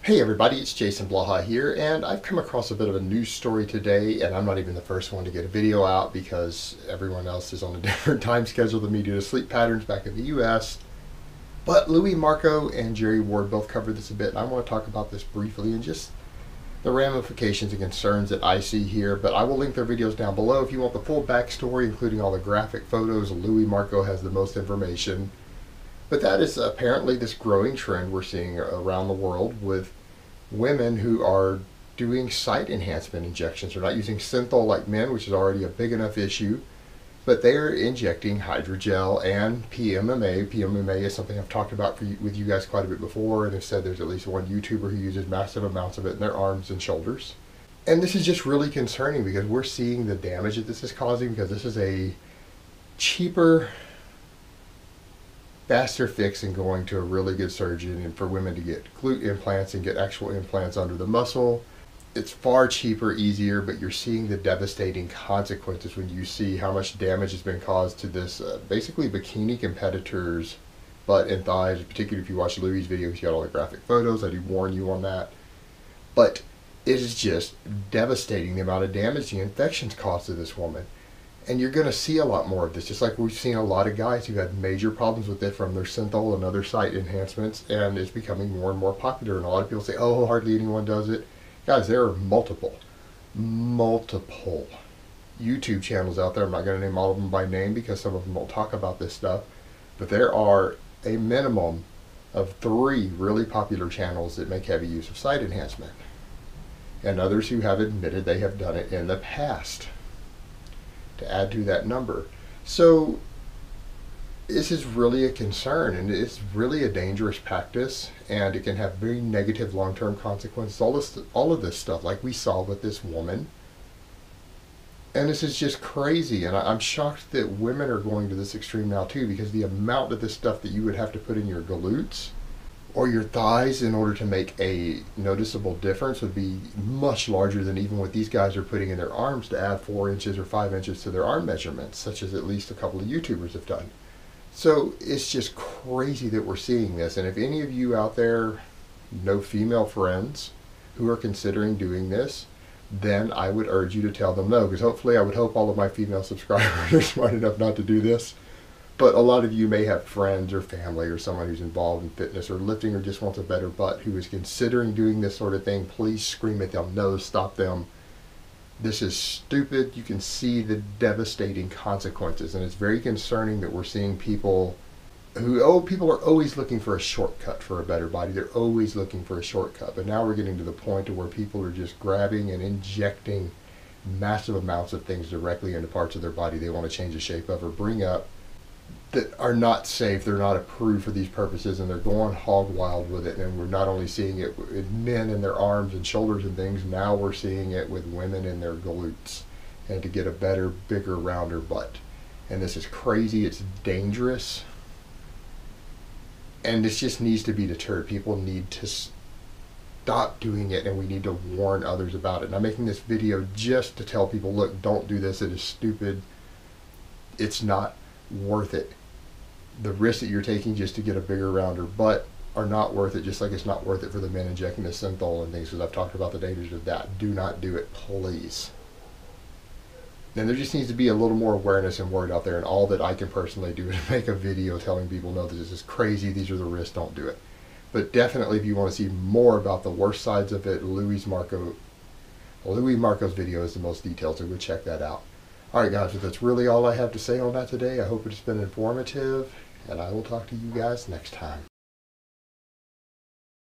Hey everybody, it's Jason Blaha here, and I've come across a bit of a news story today, and I'm not even the first one to get a video out because everyone else is on a different time schedule than me due to sleep patterns back in the US. But Louis Marco and Jerry Ward both covered this a bit, and I want to talk about this briefly and just the ramifications and concerns that I see here. But I will link their videos down below if you want the full backstory, including all the graphic photos. Louis Marco has the most information. But that is apparently this growing trend we're seeing around the world with women who are doing site enhancement injections. They're not using synthol like men, which is already a big enough issue, but they're injecting hydrogel and PMMA. PMMA is something I've talked about with you guys quite a bit before, and have said there's at least one YouTuber who uses massive amounts of it in their arms and shoulders. And this is just really concerning because we're seeing the damage that this is causing, because this is a cheaper, faster fix than going to a really good surgeon and for women to get glute implants and get actual implants under the muscle. It's far cheaper, easier, but you're seeing the devastating consequences when you see how much damage has been caused to this basically bikini competitor's butt and thighs, particularly if you watch Louis' video. He's got all the graphic photos. I do warn you on that. But it is just devastating the amount of damage the infections caused to this woman. And you're going to see a lot more of this, just like we've seen a lot of guys who had major problems with it from their synthol and other site enhancements, and it's becoming more and more popular. And a lot of people say, oh, hardly anyone does it. Guys, there are multiple YouTube channels out there. I'm not going to name all of them by name because some of them won't talk about this stuff, but there are a minimum of 3 really popular channels that make heavy use of site enhancement, and others who have admitted they have done it in the past, to add to that number. So this is really a concern, and it's really a dangerous practice, and it can have very negative long-term consequences. All of this stuff, like we saw with this woman, and this is just crazy. And I'm shocked that women are going to this extreme now too, because the amount of this stuff that you would have to put in your glutes or your thighs in order to make a noticeable difference would be much larger than even what these guys are putting in their arms to add 4 inches or 5 inches to their arm measurements, such as at least a couple of YouTubers have done. So it's just crazy that we're seeing this. And if any of you out there know female friends who are considering doing this, then I would urge you to tell them no, because hopefully I would hope all of my female subscribers are smart enough not to do this. But a lot of you may have friends or family or someone who's involved in fitness or lifting or just wants a better butt who is considering doing this sort of thing. Please scream at them. No, stop them. This is stupid. You can see the devastating consequences, and it's very concerning that we're seeing people who, people are always looking for a shortcut for a better body. They're always looking for a shortcut. But now we're getting to the point to where people are just grabbing and injecting massive amounts of things directly into parts of their body they want to change the shape of or bring up, that are not safe. They're not approved for these purposes, and they're going hog wild with it. And we're not only seeing it with men in their arms and shoulders and things, now we're seeing it with women in their glutes, and to get a better, bigger, rounder butt. And this is crazy. It's dangerous, and this just needs to be deterred. People need to stop doing it, and we need to warn others about it. And I'm making this video just to tell people, look, don't do this. It is stupid. It's not worth it. The risks that you're taking just to get a bigger, rounder butt are not worth it, just like it's not worth it for the men injecting the synthol and things, because I've talked about the dangers of that. Do not do it, please. And there just needs to be a little more awareness and word out there, and all that I can personally do is make a video telling people, no, this is crazy, these are the risks, don't do it. But definitely, if you want to see more about the worst sides of it, Louis Marco's video is the most detailed, so go check that out. Alright guys, so that's really all I have to say on that today. I hope it's been informative, and I will talk to you guys next time.